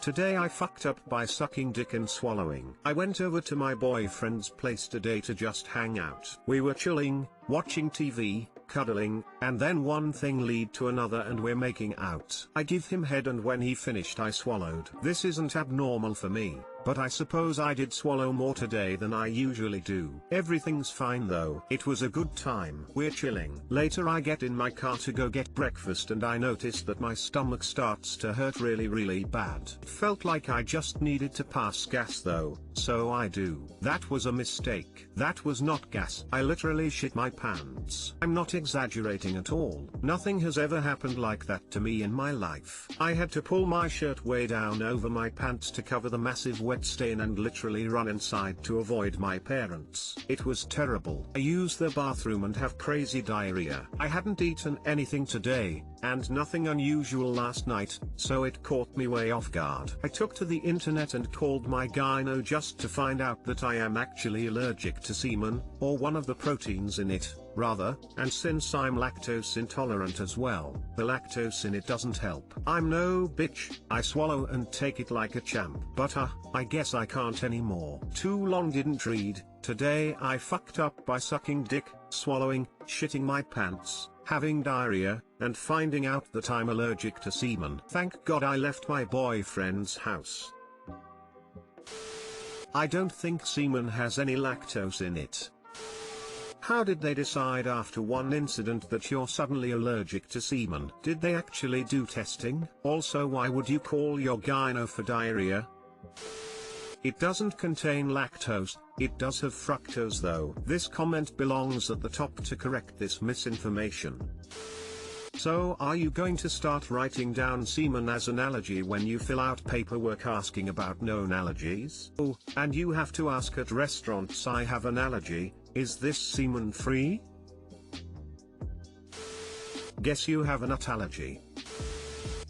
Today I fucked up by sucking dick and swallowing. I went over to my boyfriend's place today to just hang out. We were chilling, watching TV, cuddling, and then one thing lead to another and we're making out. I give him head and when he finished I swallowed. This isn't abnormal for me, but I suppose I did swallow more today than I usually do. Everything's fine though. It was a good time. We're chilling. Later I get in my car to go get breakfast and I notice that my stomach starts to hurt really bad. Felt like I just needed to pass gas though, so I do. That was a mistake. That was not gas. I literally shit my pants. I'm not exaggerating at all. Nothing has ever happened like that to me in my life. I had to pull my shirt way down over my pants to cover the massive wet stain and literally run inside to avoid my parents. It was terrible. I use the bathroom and have crazy diarrhea. I hadn't eaten anything today, and nothing unusual last night, so it caught me way off guard. I took to the internet and called my gyno just to find out that I am actually allergic to semen, or one of the proteins in it, rather, and since I'm lactose intolerant as well, the lactose in it doesn't help. I'm no bitch, I swallow and take it like a champ. But I guess I can't anymore. Too long didn't read. Today I fucked up by sucking dick, swallowing, shitting my pants, having diarrhea, and finding out that I'm allergic to semen. Thank God I left my boyfriend's house. I don't think semen has any lactose in it. How did they decide after one incident that you're suddenly allergic to semen? Did they actually do testing? Also, why would you call your gyno for diarrhea? It doesn't contain lactose, it does have fructose though. This comment belongs at the top to correct this misinformation. So are you going to start writing down semen as an allergy when you fill out paperwork asking about known allergies? Oh, and you have to ask at restaurants, I have an allergy, is this semen free? Guess you have a nut allergy.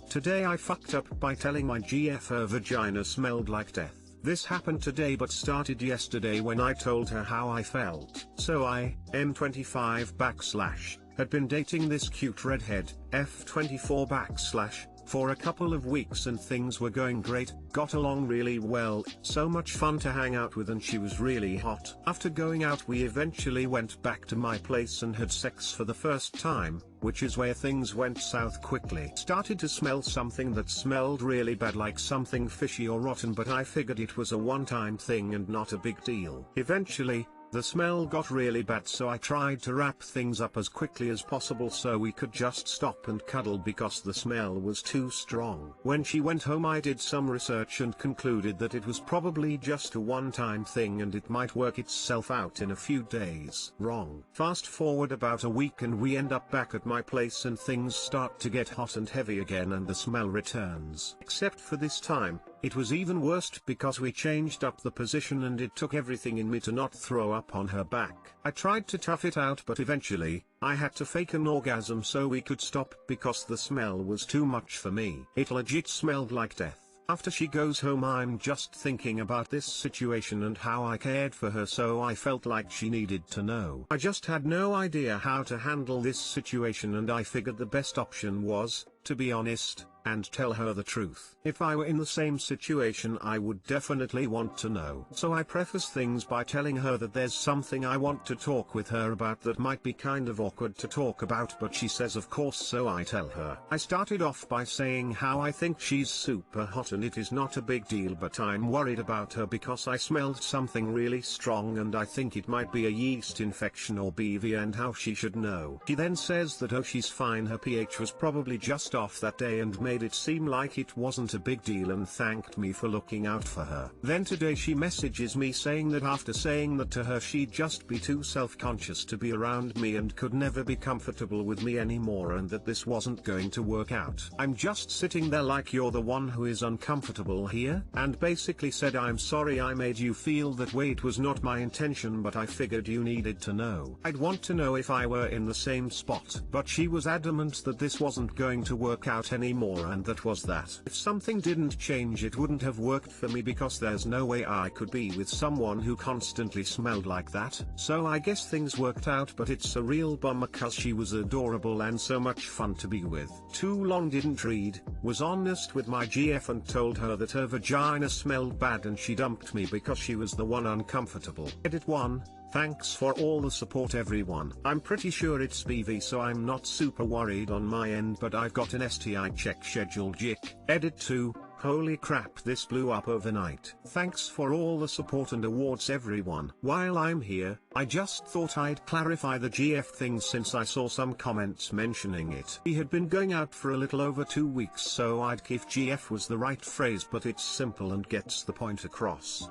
Today I fucked up by telling my GF her vagina smelled like death. This happened today but started yesterday when I told her how I felt. So I, M25 / had been dating this cute redhead, F24 / for a couple of weeks and things were going great, got along really well, so much fun to hang out with and she was really hot. After going out we eventually went back to my place and had sex for the first time, which is where things went south quickly. Started to smell something that smelled really bad, like something fishy or rotten, but I figured it was a one-time thing and not a big deal. Eventually, the smell got really bad, so I tried to wrap things up as quickly as possible so we could just stop and cuddle because the smell was too strong. When she went home I did some research and concluded that it was probably just a one-time thing and it might work itself out in a few days. Wrong. Fast forward about a week and we end up back at my place and things start to get hot and heavy again and the smell returns. Except for this time, it was even worse because we changed up the position and it took everything in me to not throw up on her back. I tried to tough it out but eventually, I had to fake an orgasm so we could stop because the smell was too much for me. It legit smelled like death. After she goes home I'm just thinking about this situation and how I cared for her, so I felt like she needed to know. I just had no idea how to handle this situation and I figured the best option was, to be honest, and tell her the truth. If I were in the same situation I would definitely want to know. So I preface things by telling her that there's something I want to talk with her about that might be kind of awkward to talk about, but she says of course, so I tell her. I started off by saying how I think she's super hot and it is not a big deal, but I'm worried about her because I smelled something really strong and I think it might be a yeast infection or BV and how she should know. She then says that oh, she's fine, her pH was probably just off that day and made it seem like it wasn't a big deal and thanked me for looking out for her. Then today she messages me saying that after saying that to her she'd just be too self-conscious to be around me and could never be comfortable with me anymore and that this wasn't going to work out. I'm just sitting there like, you're the one who is uncomfortable here, and basically said I'm sorry I made you feel that way, it was not my intention but I figured you needed to know. I'd want to know if I were in the same spot. But she was adamant that this wasn't going to work work out anymore, and that was that. If something didn't change, it wouldn't have worked for me, because there's no way I could be with someone who constantly smelled like that. So I guess things worked out, but it's a real bummer cause she was adorable and so much fun to be with. Too long didn't read, was honest with my GF and told her that her vagina smelled bad and she dumped me because she was the one uncomfortable. Edit 1. Thanks for all the support everyone. I'm pretty sure it's BV, so I'm not super worried on my end, but I've got an STI check scheduled. Jick. Edit 2. Holy crap, this blew up overnight. Thanks for all the support and awards everyone. While I'm here, I just thought I'd clarify the GF thing since I saw some comments mentioning it. We had been going out for a little over 2 weeks, so I'd if GF was the right phrase, but it's simple and gets the point across.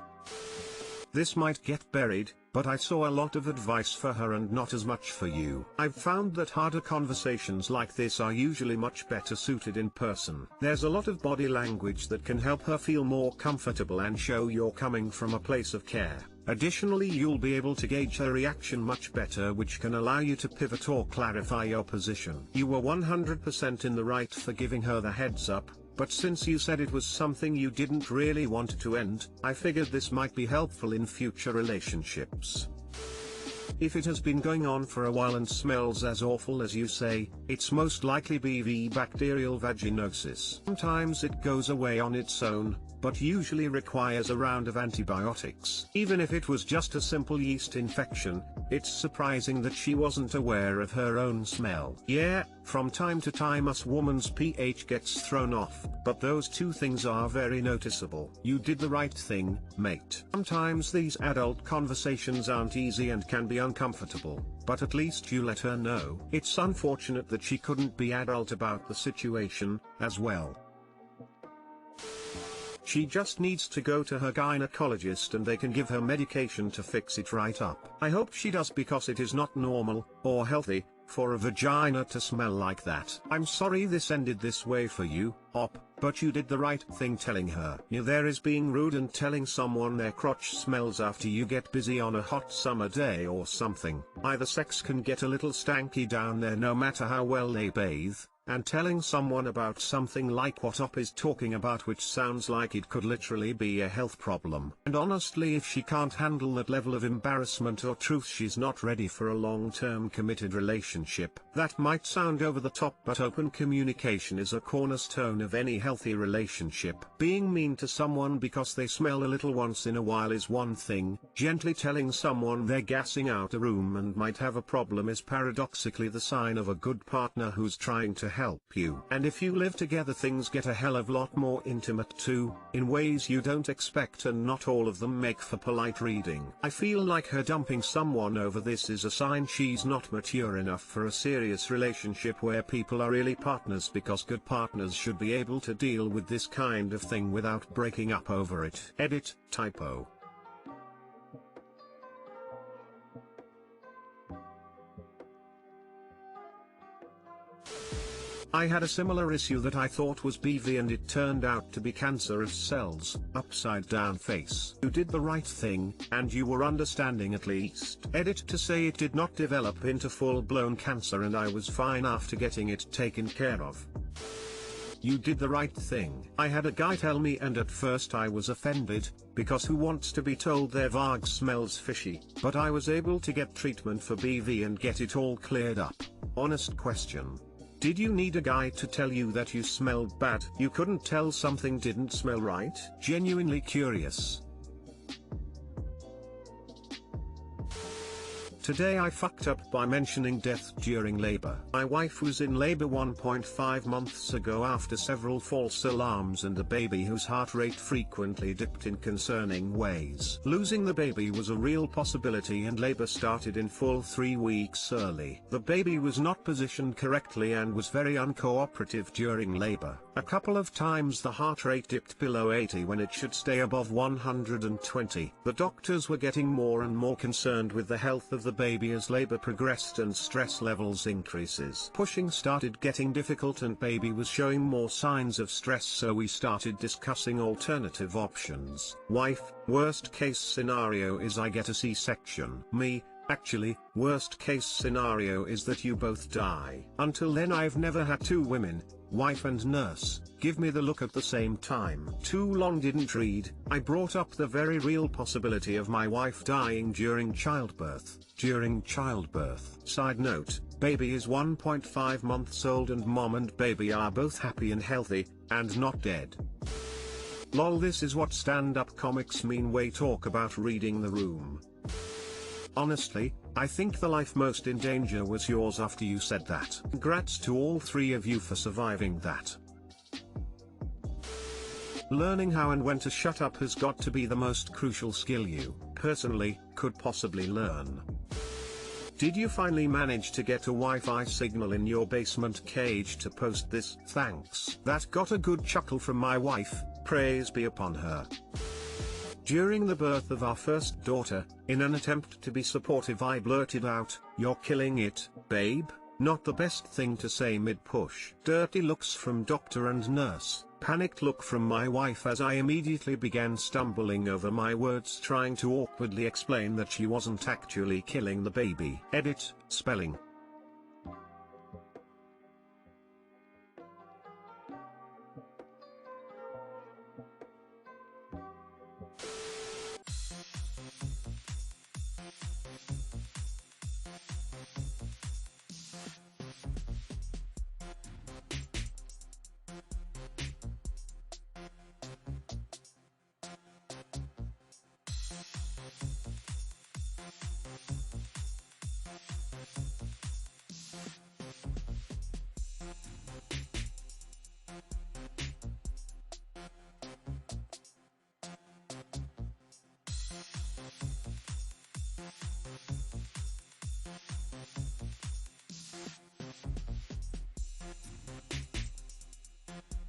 This might get buried, but I saw a lot of advice for her and not as much for you. I've found that harder conversations like this are usually much better suited in person. There's a lot of body language that can help her feel more comfortable and show you're coming from a place of care. Additionally, you'll be able to gauge her reaction much better, which can allow you to pivot or clarify your position. You were 100% in the right for giving her the heads up. But since you said it was something you didn't really want to end, I figured this might be helpful in future relationships. If it has been going on for a while and smells as awful as you say, it's most likely BV, bacterial vaginosis. Sometimes it goes away on its own, but usually requires a round of antibiotics. Even if it was just a simple yeast infection, it's surprising that she wasn't aware of her own smell. Yeah, from time to time us woman's pH gets thrown off, but those two things are very noticeable. You did the right thing, mate. Sometimes these adult conversations aren't easy and can be uncomfortable, but at least you let her know. It's unfortunate that she couldn't be adult about the situation, as well. She just needs to go to her gynecologist and they can give her medication to fix it right up. I hope she does, because it is not normal, or healthy, for a vagina to smell like that. I'm sorry this ended this way for you, Op, but you did the right thing telling her. There is being rude and telling someone their crotch smells after you get busy on a hot summer day or something. Either sex can get a little stanky down there no matter how well they bathe. And telling someone about something like what Op is talking about, which sounds like it could literally be a health problem. And honestly, if she can't handle that level of embarrassment or truth, she's not ready for a long-term committed relationship. That might sound over the top, but open communication is a cornerstone of any healthy relationship. Being mean to someone because they smell a little once in a while is one thing. Gently telling someone they're gassing out a room and might have a problem is paradoxically the sign of a good partner who's trying to help you. And if you live together, things get a hell of a lot more intimate too, in ways you don't expect, and not all of them make for polite reading. I feel like her dumping someone over this is a sign she's not mature enough for a serious relationship where people are really partners, because good partners should be able to deal with this kind of thing without breaking up over it. Edit, typo. I had a similar issue that I thought was BV and it turned out to be cancerous cells, upside down face. You did the right thing, and you were understanding at least. Edit to say it did not develop into full-blown cancer and I was fine after getting it taken care of. You did the right thing. I had a guy tell me, and at first I was offended, because who wants to be told their vag smells fishy? But I was able to get treatment for BV and get it all cleared up. Honest question. Did you need a guy to tell you that you smelled bad? You couldn't tell something didn't smell right? Genuinely curious. Today I fucked up by mentioning death during labor. My wife was in labor 1.5 months ago after several false alarms and a baby whose heart rate frequently dipped in concerning ways. Losing the baby was a real possibility and labor started in full 3 weeks early. The baby was not positioned correctly and was very uncooperative during labor. A couple of times the heart rate dipped below 80 when it should stay above 120. The doctors were getting more and more concerned with the health of the baby as labor progressed and stress levels increases. Pushing started getting difficult and baby was showing more signs of stress, so we started discussing alternative options. Wife: worst case scenario is I get a C-section. Me: Actually, worst case scenario is that you both die. Until then I've never had two women, wife and nurse, give me the look at the same time. Too long didn't read. I brought up the very real possibility of my wife dying during childbirth. Side note, baby is 1.5 months old and mom and baby are both happy and healthy, and not dead. Lol, this is what stand-up comics mean. Way talk about reading the room. Honestly, I think the life most in danger was yours after you said that. Congrats to all three of you for surviving that. Learning how and when to shut up has got to be the most crucial skill you, personally, could possibly learn. Did you finally manage to get a Wi-Fi signal in your basement cage to post this? Thanks. That got a good chuckle from my wife, praise be upon her. During the birth of our first daughter, in an attempt to be supportive I blurted out, "You're killing it, babe." Not the best thing to say mid-push. Dirty looks from doctor and nurse, panicked look from my wife as I immediately began stumbling over my words trying to awkwardly explain that she wasn't actually killing the baby. Edit, spelling.